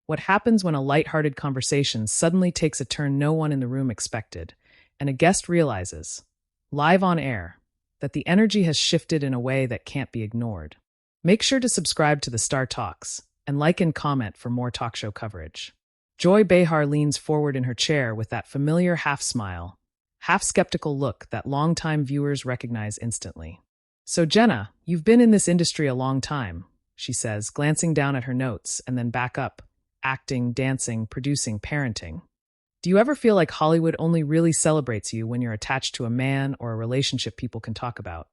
What happens when a lighthearted conversation suddenly takes a turn no one in the room expected, and a guest realizes, live on air, that the energy has shifted in a way that can't be ignored. Make sure to subscribe to the Star Talks and like and comment for more talk show coverage. Joy Behar leans forward in her chair with that familiar half-smile, half-skeptical look that longtime viewers recognize instantly. "So Jenna, you've been in this industry a long time," she says, glancing down at her notes and then back up, acting, dancing, producing, parenting. "Do you ever feel like Hollywood only really celebrates you when you're attached to a man or a relationship people can talk about?"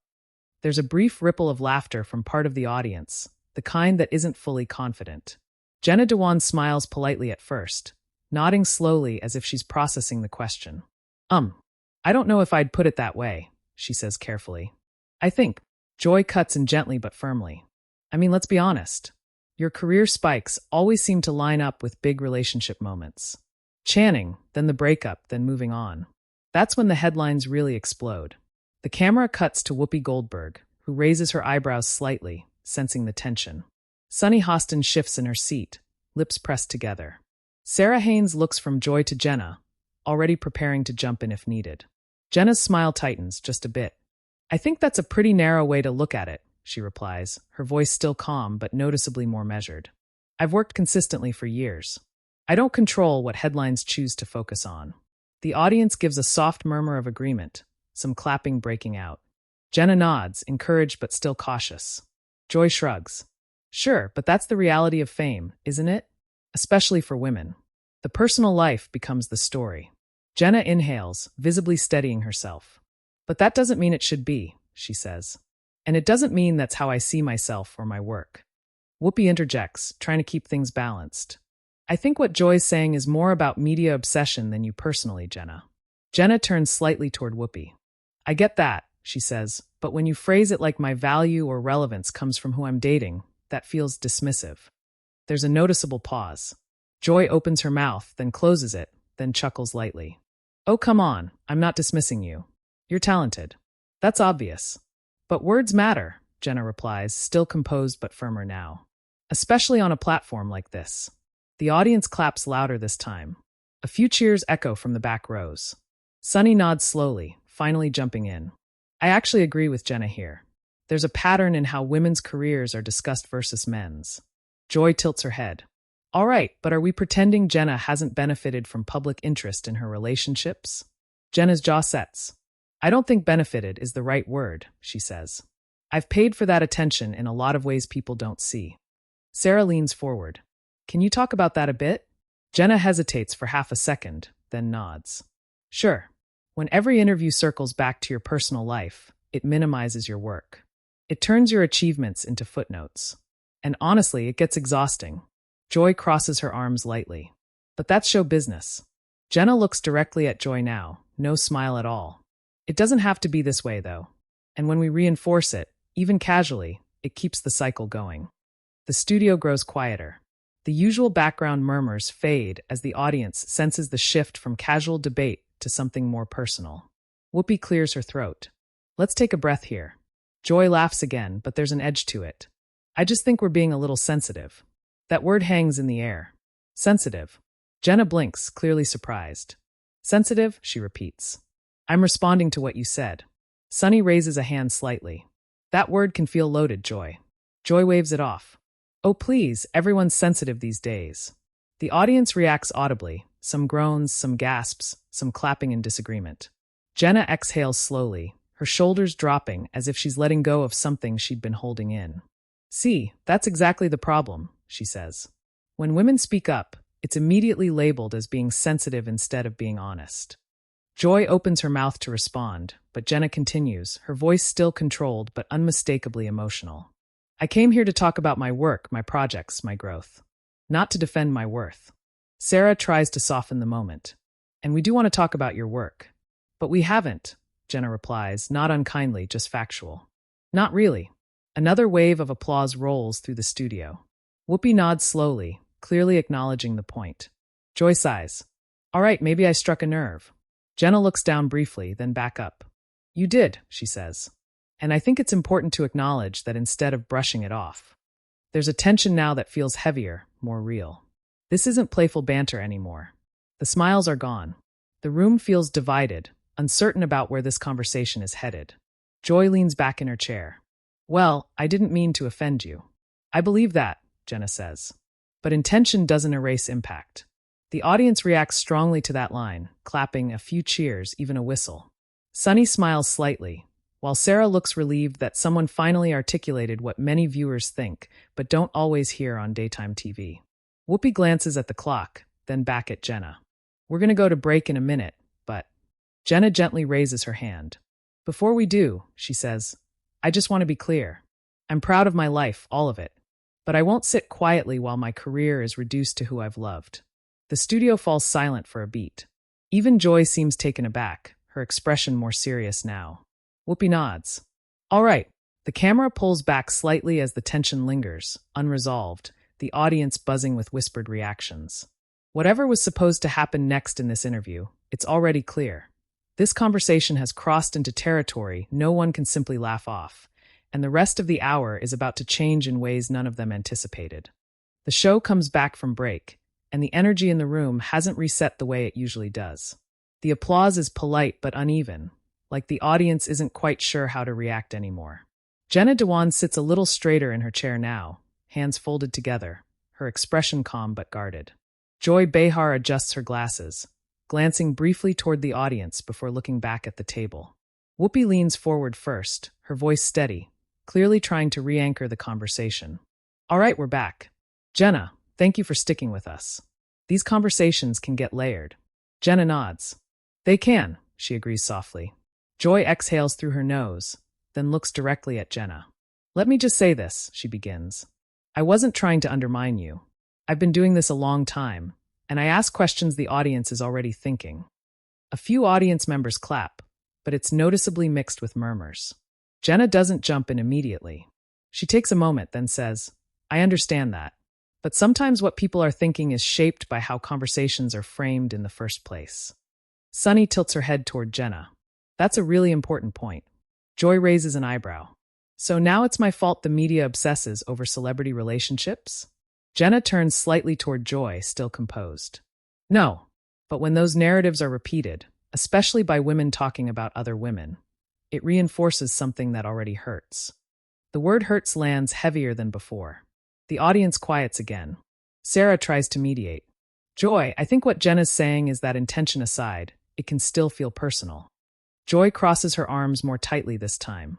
There's a brief ripple of laughter from part of the audience, the kind that isn't fully confident. Jenna Dewan smiles politely at first, nodding slowly as if she's processing the question. I don't know if I'd put it that way," she says carefully. "I think," Joy cuts in gently but firmly. "I mean, let's be honest. Your career spikes always seem to line up with big relationship moments. Channing, then the breakup, then moving on. That's when the headlines really explode." The camera cuts to Whoopi Goldberg, who raises her eyebrows slightly, sensing the tension. Sunny Hostin shifts in her seat, lips pressed together. Sarah Haynes looks from Joy to Jenna, already preparing to jump in if needed. Jenna's smile tightens just a bit. "I think that's a pretty narrow way to look at it," she replies, her voice still calm but noticeably more measured. "I've worked consistently for years. I don't control what headlines choose to focus on." The audience gives a soft murmur of agreement, some clapping breaking out. Jenna nods, encouraged but still cautious. Joy shrugs. "Sure, but that's the reality of fame, isn't it? Especially for women. The personal life becomes the story." Jenna inhales, visibly steadying herself. "But that doesn't mean it should be," she says. "And it doesn't mean that's how I see myself or my work." Whoopi interjects, trying to keep things balanced. "I think what Joy's saying is more about media obsession than you personally, Jenna." Jenna turns slightly toward Whoopi. "I get that," she says, "but when you phrase it like my value or relevance comes from who I'm dating, that feels dismissive." There's a noticeable pause. Joy opens her mouth, then closes it, then chuckles lightly. "Oh, come on, I'm not dismissing you. You're talented. That's obvious. But words matter," Jenna replies, still composed but firmer now. "Especially on a platform like this." The audience claps louder this time. A few cheers echo from the back rows. Sunny nods slowly, finally jumping in. "I actually agree with Jenna here. There's a pattern in how women's careers are discussed versus men's." Joy tilts her head. "All right, but are we pretending Jenna hasn't benefited from public interest in her relationships?" Jenna's jaw sets. "I don't think benefited is the right word," she says. "I've paid for that attention in a lot of ways people don't see." Sarah leans forward. "Can you talk about that a bit?" Jenna hesitates for half a second, then nods. "Sure. When every interview circles back to your personal life, it minimizes your work. It turns your achievements into footnotes. And honestly, it gets exhausting." Joy crosses her arms lightly. "But that's show business." Jenna looks directly at Joy now, no smile at all. "It doesn't have to be this way, though. And when we reinforce it, even casually, it keeps the cycle going." The studio grows quieter. The usual background murmurs fade as the audience senses the shift from casual debate to something more personal. Whoopi clears her throat. "Let's take a breath here." Joy laughs again, but there's an edge to it. "I just think we're being a little sensitive." That word hangs in the air. Sensitive. Jenna blinks, clearly surprised. "Sensitive?" she repeats. "I'm responding to what you said." Sunny raises a hand slightly. "That word can feel loaded, Joy." Joy waves it off. "Oh please, everyone's sensitive these days." The audience reacts audibly, some groans, some gasps, some clapping in disagreement. Jenna exhales slowly, her shoulders dropping as if she's letting go of something she'd been holding in. "See, that's exactly the problem," she says. "When women speak up, it's immediately labeled as being sensitive instead of being honest." Joy opens her mouth to respond, but Jenna continues, her voice still controlled but unmistakably emotional. "I came here to talk about my work, my projects, my growth. Not to defend my worth." Sarah tries to soften the moment. "And we do want to talk about your work." "But we haven't," Jenna replies, not unkindly, just factual. "Not really." Another wave of applause rolls through the studio. Whoopi nods slowly, clearly acknowledging the point. Joy sighs. "All right, maybe I struck a nerve." Jenna looks down briefly, then back up. "You did," she says. "And I think it's important to acknowledge that instead of brushing it off. There's a tension now that feels heavier, more real." This isn't playful banter anymore. The smiles are gone. The room feels divided, uncertain about where this conversation is headed. Joy leans back in her chair. Well, I didn't mean to offend you. I believe that, Jenna says. But intention doesn't erase impact. The audience reacts strongly to that line, clapping, a few cheers, even a whistle. Sunny smiles slightly, while Sarah looks relieved that someone finally articulated what many viewers think, but don't always hear on daytime TV. Whoopi glances at the clock, then back at Jenna. We're going to go to break in a minute, but... Jenna gently raises her hand. Before we do, she says, I just want to be clear. I'm proud of my life, all of it. But I won't sit quietly while my career is reduced to who I've loved. The studio falls silent for a beat. Even Joy seems taken aback, her expression more serious now. Whoopi nods. All right. The camera pulls back slightly as the tension lingers, unresolved, the audience buzzing with whispered reactions. Whatever was supposed to happen next in this interview, it's already clear. This conversation has crossed into territory no one can simply laugh off, and the rest of the hour is about to change in ways none of them anticipated. The show comes back from break, and the energy in the room hasn't reset the way it usually does. The applause is polite but uneven, like the audience isn't quite sure how to react anymore. Jenna Dewan sits a little straighter in her chair now, hands folded together, her expression calm but guarded. Joy Behar adjusts her glasses, glancing briefly toward the audience before looking back at the table. Whoopi leans forward first, her voice steady, clearly trying to re-anchor the conversation. All right, we're back. Jenna, thank you for sticking with us. These conversations can get layered. Jenna nods. They can, she agrees softly. Joy exhales through her nose, then looks directly at Jenna. Let me just say this, she begins. I wasn't trying to undermine you. I've been doing this a long time, and I ask questions the audience is already thinking. A few audience members clap, but it's noticeably mixed with murmurs. Jenna doesn't jump in immediately. She takes a moment, then says, I understand that, but sometimes what people are thinking is shaped by how conversations are framed in the first place. Sunny tilts her head toward Jenna. That's a really important point. Joy raises an eyebrow. So now it's my fault the media obsesses over celebrity relationships? Jenna turns slightly toward Joy, still composed. No, but when those narratives are repeated, especially by women talking about other women, it reinforces something that already hurts. The word hurts lands heavier than before. The audience quiets again. Sarah tries to mediate. Joy, I think what Jenna's saying is that intention aside, it can still feel personal. Joy crosses her arms more tightly this time.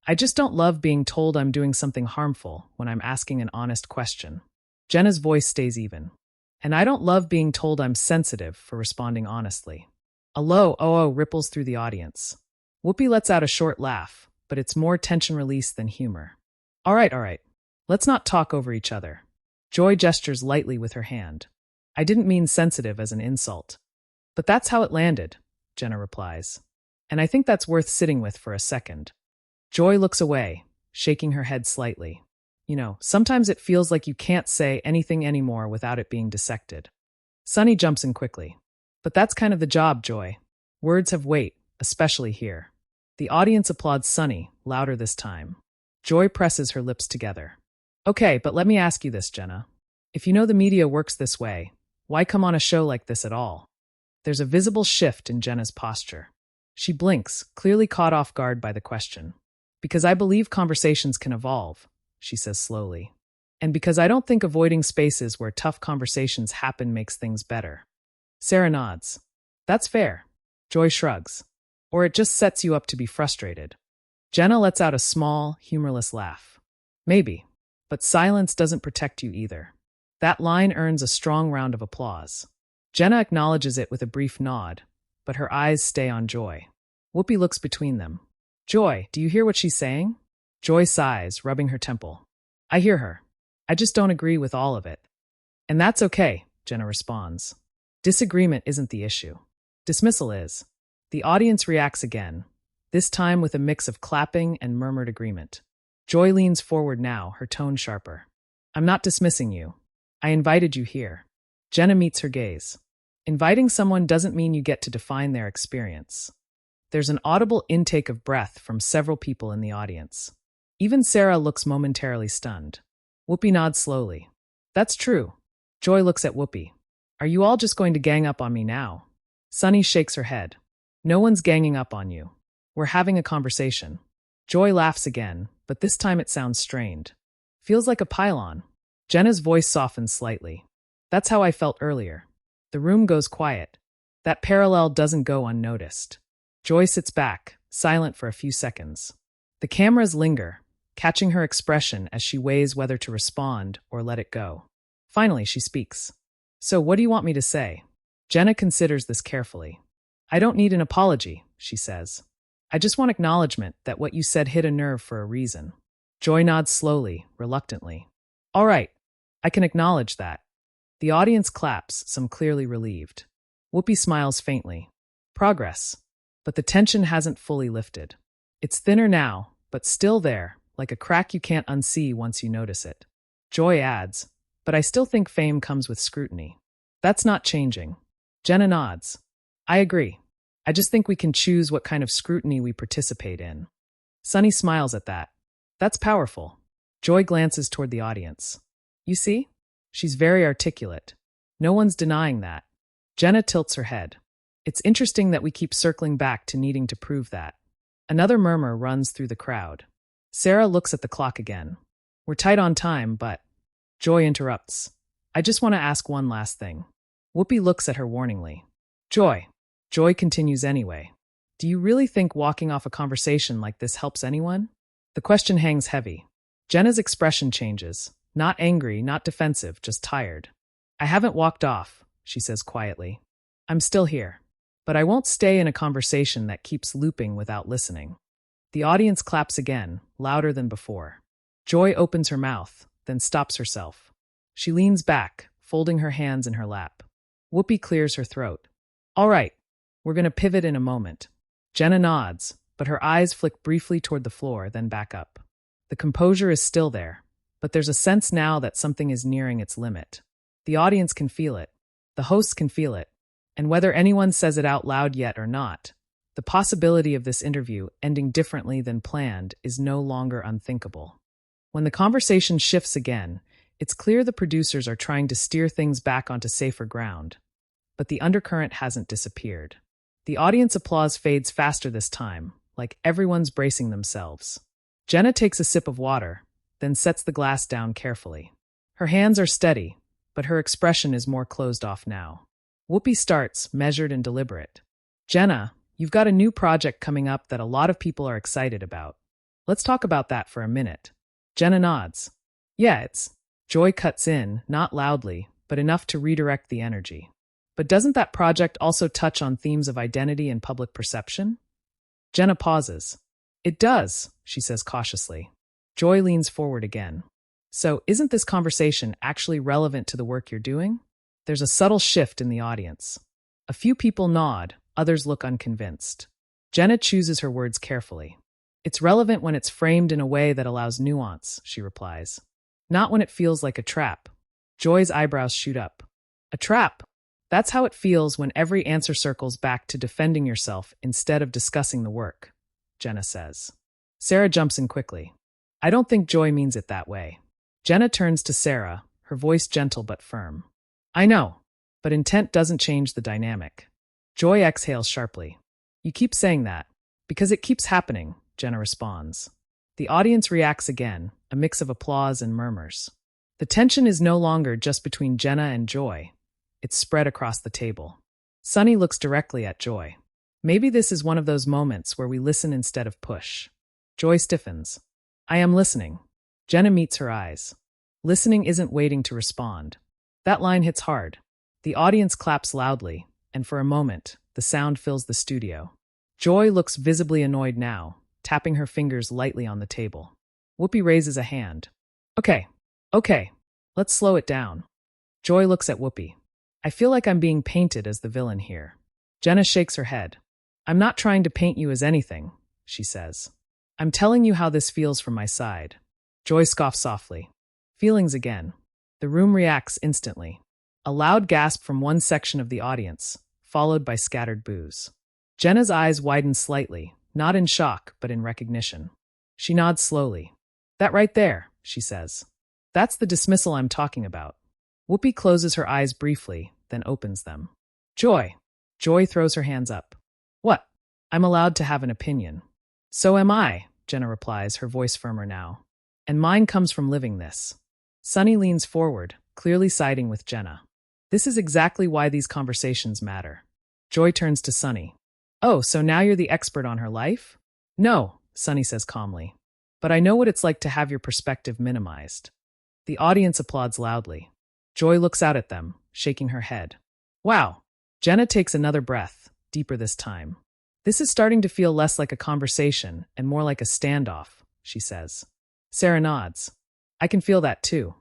I just don't love being told I'm doing something harmful when I'm asking an honest question. Jenna's voice stays even. And I don't love being told I'm sensitive for responding honestly. A low oh ripples through the audience. Whoopi lets out a short laugh, but it's more tension release than humor. All right. Let's not talk over each other. Joy gestures lightly with her hand. I didn't mean sensitive as an insult. But that's how it landed, Jenna replies. And I think that's worth sitting with for a second. Joy looks away, shaking her head slightly. Sometimes it feels like you can't say anything anymore without it being dissected. Sunny jumps in quickly. But that's kind of the job, Joy. Words have weight, especially here. The audience applauds Sunny, louder this time. Joy presses her lips together. Okay, but let me ask you this, Jenna. If you know the media works this way, why come on a show like this at all? There's a visible shift in Jenna's posture. She blinks, clearly caught off guard by the question. Because I believe conversations can evolve, she says slowly. And because I don't think avoiding spaces where tough conversations happen makes things better. Sarah nods. That's fair. Joy shrugs. Or it just sets you up to be frustrated. Jenna lets out a small, humorless laugh. Maybe. But silence doesn't protect you either. That line earns a strong round of applause. Jenna acknowledges it with a brief nod, but her eyes stay on Joy. Whoopi looks between them. Joy, do you hear what she's saying? Joy sighs, rubbing her temple. I hear her. I just don't agree with all of it. And that's okay, Jenna responds. Disagreement isn't the issue. Dismissal is. The audience reacts again, this time with a mix of clapping and murmured agreement. Joy leans forward now, her tone sharper. I'm not dismissing you. I invited you here. Jenna meets her gaze. Inviting someone doesn't mean you get to define their experience. There's an audible intake of breath from several people in the audience. Even Sarah looks momentarily stunned. Whoopi nods slowly. That's true. Joy looks at Whoopi. Are you all just going to gang up on me now? Sunny shakes her head. No one's ganging up on you. We're having a conversation. Joy laughs again, but this time it sounds strained. Feels like a pylon. Jenna's voice softens slightly. That's how I felt earlier. The room goes quiet. That parallel doesn't go unnoticed. Joy sits back, silent for a few seconds. The cameras linger, catching her expression as she weighs whether to respond or let it go. Finally, she speaks. So what do you want me to say? Jenna considers this carefully. I don't need an apology, she says. I just want acknowledgement that what you said hit a nerve for a reason. Joy nods slowly, reluctantly. All right, I can acknowledge that. The audience claps, some clearly relieved. Whoopi smiles faintly. Progress. But the tension hasn't fully lifted. It's thinner now, but still there, like a crack you can't unsee once you notice it. Joy adds, but I still think fame comes with scrutiny. That's not changing. Jenna nods. I agree. I just think we can choose what kind of scrutiny we participate in. Sunny smiles at that. That's powerful. Joy glances toward the audience. You see? She's very articulate. No one's denying that. Jenna tilts her head. It's interesting that we keep circling back to needing to prove that. Another murmur runs through the crowd. Sarah looks at the clock again. We're tight on time, but... Joy interrupts. I just want to ask one last thing. Whoopi looks at her warningly. Joy. Joy continues anyway. Do you really think walking off a conversation like this helps anyone? The question hangs heavy. Jenna's expression changes. Not angry, not defensive, just tired. I haven't walked off, she says quietly. I'm still here. But I won't stay in a conversation that keeps looping without listening. The audience claps again, louder than before. Joy opens her mouth, then stops herself. She leans back, folding her hands in her lap. Whoopi clears her throat. All right, we're going to pivot in a moment. Jenna nods, but her eyes flick briefly toward the floor, then back up. The composure is still there, but there's a sense now that something is nearing its limit. The audience can feel it. The hosts can feel it. And whether anyone says it out loud yet or not, the possibility of this interview ending differently than planned is no longer unthinkable. When the conversation shifts again, it's clear the producers are trying to steer things back onto safer ground. But the undercurrent hasn't disappeared. The audience applause fades faster this time, like everyone's bracing themselves. Jenna takes a sip of water, then sets the glass down carefully. Her hands are steady, but her expression is more closed off now. Whoopi starts, measured and deliberate. Jenna, you've got a new project coming up that a lot of people are excited about. Let's talk about that for a minute. Jenna nods. Yeah, it's... Joy cuts in, not loudly, but enough to redirect the energy. But doesn't that project also touch on themes of identity and public perception? Jenna pauses. It does, she says cautiously. Joy leans forward again. So, isn't this conversation actually relevant to the work you're doing? There's a subtle shift in the audience. A few people nod, others look unconvinced. Jenna chooses her words carefully. It's relevant when it's framed in a way that allows nuance, she replies. Not when it feels like a trap. Joy's eyebrows shoot up. A trap? That's how it feels when every answer circles back to defending yourself instead of discussing the work, Jenna says. Sarah jumps in quickly. I don't think Joy means it that way. Jenna turns to Sarah, her voice gentle but firm. I know, but intent doesn't change the dynamic. Joy exhales sharply. You keep saying that. Because it keeps happening, Jenna responds. The audience reacts again, a mix of applause and murmurs. The tension is no longer just between Jenna and Joy. It's spread across the table. Sunny looks directly at Joy. Maybe this is one of those moments where we listen instead of push. Joy stiffens. I am listening. Jenna meets her eyes. Listening isn't waiting to respond. That line hits hard. The audience claps loudly, and for a moment, the sound fills the studio. Joy looks visibly annoyed now, tapping her fingers lightly on the table. Whoopi raises a hand. Okay, let's slow it down. Joy looks at Whoopi. I feel like I'm being painted as the villain here. Jenna shakes her head. I'm not trying to paint you as anything, she says. I'm telling you how this feels from my side. Joy scoffs softly. Feelings again. The room reacts instantly. A loud gasp from one section of the audience, followed by scattered boos. Jenna's eyes widen slightly, not in shock, but in recognition. She nods slowly. That right there, she says. That's the dismissal I'm talking about. Whoopi closes her eyes briefly, then opens them. Joy. Joy throws her hands up. What? I'm allowed to have an opinion. So am I, Jenna replies, her voice firmer now. And mine comes from living this. Sunny leans forward, clearly siding with Jenna. This is exactly why these conversations matter. Joy turns to Sunny. Oh, so now you're the expert on her life? No, Sunny says calmly. But I know what it's like to have your perspective minimized. The audience applauds loudly. Joy looks out at them, shaking her head. Wow. Jenna takes another breath, deeper this time. This is starting to feel less like a conversation and more like a standoff, she says. Sarah nods. I can feel that too.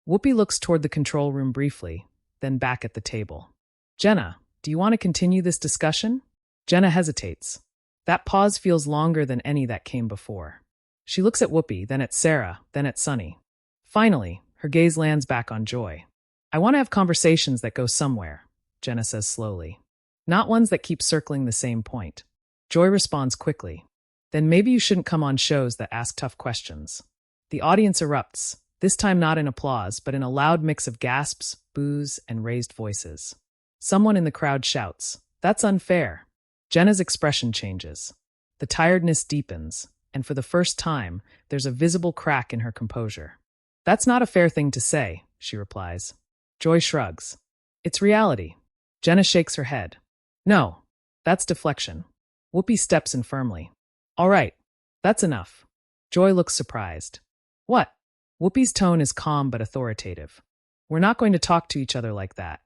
Whoopi looks toward the control room briefly, then back at the table. Jenna, do you want to continue this discussion? Jenna hesitates. That pause feels longer than any that came before. She looks at Whoopi, then at Sarah, then at Sunny. Finally, her gaze lands back on Joy. I want to have conversations that go somewhere, Jenna says slowly. Not ones that keep circling the same point. Joy responds quickly. Then maybe you shouldn't come on shows that ask tough questions. The audience erupts, this time not in applause, but in a loud mix of gasps, boos, and raised voices. Someone in the crowd shouts, "That's unfair." Jenna's expression changes. The tiredness deepens, and for the first time, there's a visible crack in her composure. That's not a fair thing to say, she replies. Joy shrugs. It's reality. Jenna shakes her head. No, that's deflection. Whoopi steps in firmly. All right, that's enough. Joy looks surprised. What? Whoopi's tone is calm but authoritative. We're not going to talk to each other like that.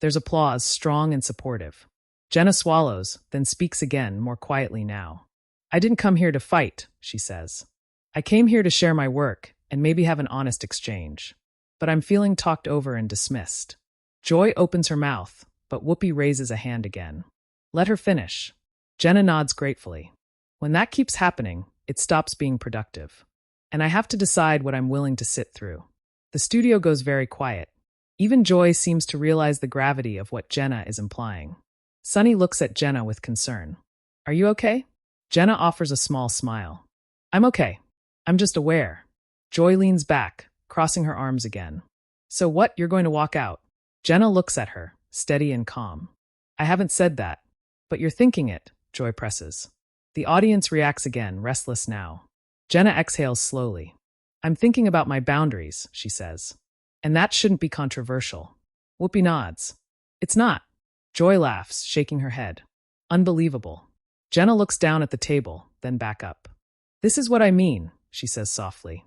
There's applause, strong and supportive. Jenna swallows, then speaks again, more quietly now. I didn't come here to fight, she says. I came here to share my work and maybe have an honest exchange. But I'm feeling talked over and dismissed. Joy opens her mouth, but Whoopi raises a hand again. Let her finish. Jenna nods gratefully. When that keeps happening, it stops being productive. And I have to decide what I'm willing to sit through. The studio goes very quiet. Even Joy seems to realize the gravity of what Jenna is implying. Sunny looks at Jenna with concern. Are you okay? Jenna offers a small smile. I'm okay. I'm just aware. Joy leans back, crossing her arms again. So what, you're going to walk out? Jenna looks at her, steady and calm. I haven't said that. But you're thinking it, Joy presses. The audience reacts again, restless now. Jenna exhales slowly. I'm thinking about my boundaries, she says. And that shouldn't be controversial. Whoopi nods. It's not. Joy laughs, shaking her head. Unbelievable. Jenna looks down at the table, then back up. This is what I mean, she says softly.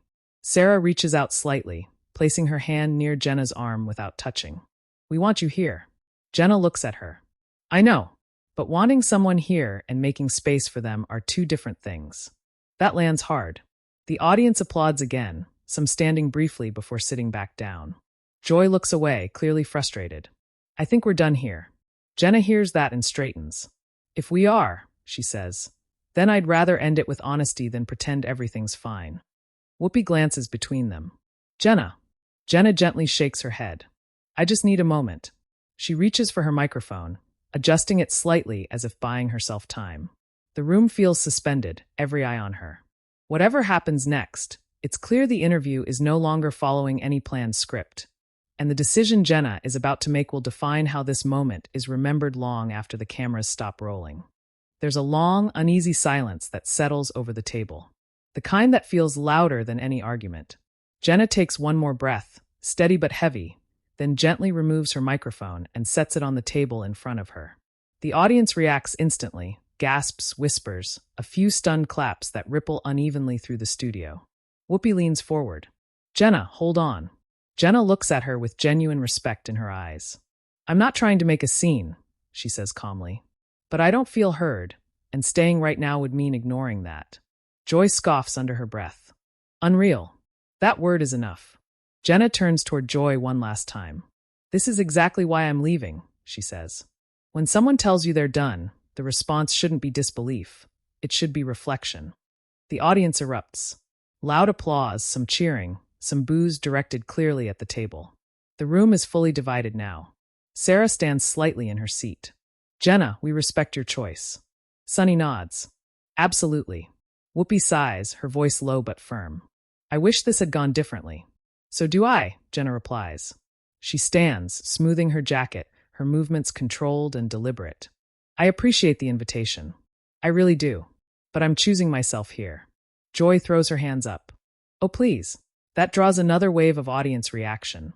Sarah reaches out slightly, placing her hand near Jenna's arm without touching. We want you here. Jenna looks at her. I know, but wanting someone here and making space for them are two different things. That lands hard. The audience applauds again, some standing briefly before sitting back down. Joy looks away, clearly frustrated. I think we're done here. Jenna hears that and straightens. If we are, she says, then I'd rather end it with honesty than pretend everything's fine. Whoopi glances between them. Jenna. Jenna gently shakes her head. I just need a moment. She reaches for her microphone, adjusting it slightly as if buying herself time. The room feels suspended, every eye on her. Whatever happens next, it's clear the interview is no longer following any planned script, and the decision Jenna is about to make will define how this moment is remembered long after the cameras stop rolling. There's a long, uneasy silence that settles over the table, the kind that feels louder than any argument. Jenna takes one more breath, steady but heavy, then gently removes her microphone and sets it on the table in front of her. The audience reacts instantly, gasps, whispers, a few stunned claps that ripple unevenly through the studio. Whoopi leans forward. Jenna, hold on. Jenna looks at her with genuine respect in her eyes. I'm not trying to make a scene, she says calmly. But I don't feel heard, and staying right now would mean ignoring that. Joy scoffs under her breath. Unreal. That word is enough. Jenna turns toward Joy one last time. This is exactly why I'm leaving, she says. When someone tells you they're done, the response shouldn't be disbelief. It should be reflection. The audience erupts. Loud applause, some cheering, some boos directed clearly at the table. The room is fully divided now. Sarah stands slightly in her seat. Jenna, we respect your choice. Sunny nods. Absolutely. Whoopi sighs, her voice low but firm. I wish this had gone differently. So do I, Jenna replies. She stands, smoothing her jacket, her movements controlled and deliberate. I appreciate the invitation. I really do. But I'm choosing myself here. Joy throws her hands up. Oh, please. That draws another wave of audience reaction.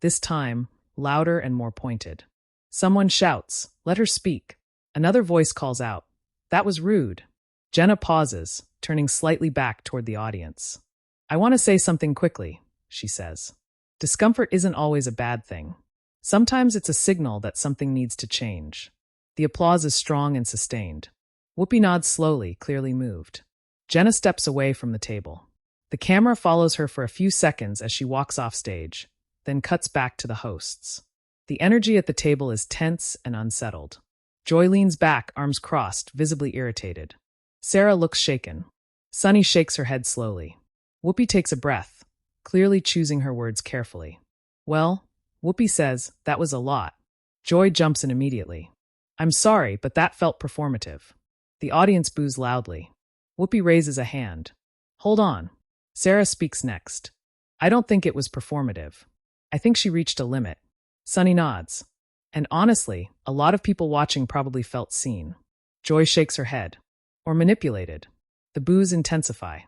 This time, louder and more pointed. Someone shouts, "Let her speak." Another voice calls out, "That was rude." Jenna pauses, turning slightly back toward the audience. "I want to say something quickly," she says. Discomfort isn't always a bad thing. Sometimes it's a signal that something needs to change. The applause is strong and sustained. Whoopi nods slowly, clearly moved. Jenna steps away from the table. The camera follows her for a few seconds as she walks off stage, then cuts back to the hosts. The energy at the table is tense and unsettled. Joy leans back, arms crossed, visibly irritated. Sarah looks shaken. Sunny shakes her head slowly. Whoopi takes a breath, clearly choosing her words carefully. "Well," Whoopi says, "that was a lot." Joy jumps in immediately. "I'm sorry, but that felt performative." The audience boos loudly. Whoopi raises a hand. "Hold on." Sarah speaks next. "I don't think it was performative. I think she reached a limit." Sunny nods. "And honestly, a lot of people watching probably felt seen." Joy shakes her head. "Or manipulated." The boos intensify.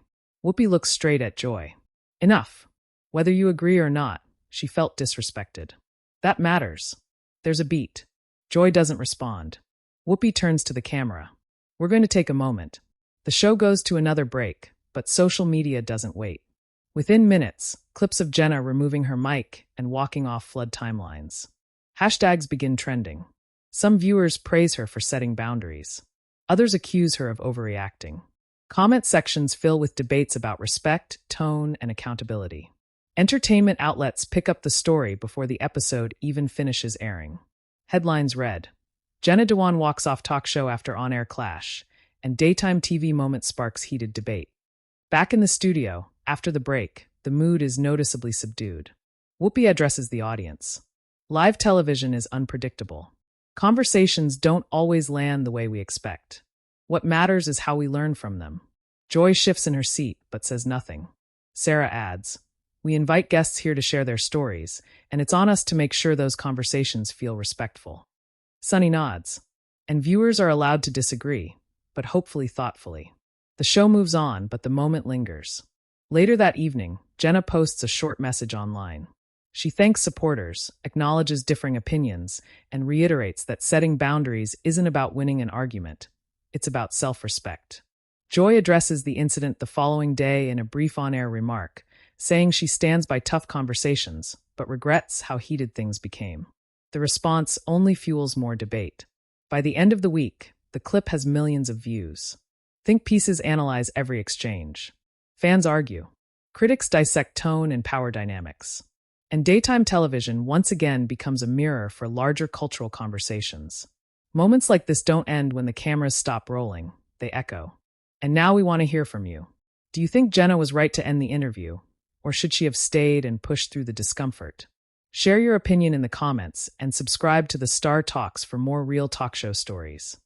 Whoopi looks straight at Joy. "Enough. Whether you agree or not, she felt disrespected. That matters." There's a beat. Joy doesn't respond. Whoopi turns to the camera. "We're going to take a moment." The show goes to another break, but social media doesn't wait. Within minutes, clips of Jenna removing her mic and walking off flood timelines. Hashtags begin trending. Some viewers praise her for setting boundaries. Others accuse her of overreacting. Comment sections fill with debates about respect, tone, and accountability. Entertainment outlets pick up the story before the episode even finishes airing. Headlines read, "Jenna Dewan walks off talk show after on-air clash," and daytime TV moment sparks heated debate. Back in the studio, after the break, the mood is noticeably subdued. Whoopi addresses the audience. Live television is unpredictable. Conversations don't always land the way we expect. What matters is how we learn from them. Joy shifts in her seat, but says nothing. Sarah adds, "We invite guests here to share their stories, and it's on us to make sure those conversations feel respectful." Sunny nods. And viewers are allowed to disagree, but hopefully thoughtfully. The show moves on, but the moment lingers. Later that evening, Jenna posts a short message online. She thanks supporters, acknowledges differing opinions, and reiterates that setting boundaries isn't about winning an argument. It's about self-respect. Joy addresses the incident the following day in a brief on-air remark, saying she stands by tough conversations, but regrets how heated things became. The response only fuels more debate. By the end of the week, the clip has millions of views. Think pieces analyze every exchange. Fans argue. Critics dissect tone and power dynamics. And daytime television once again becomes a mirror for larger cultural conversations. Moments like this don't end when the cameras stop rolling, they echo. And now we want to hear from you. Do you think Jenna was right to end the interview, or should she have stayed and pushed through the discomfort? Share your opinion in the comments and subscribe to the Star Talks for more real talk show stories.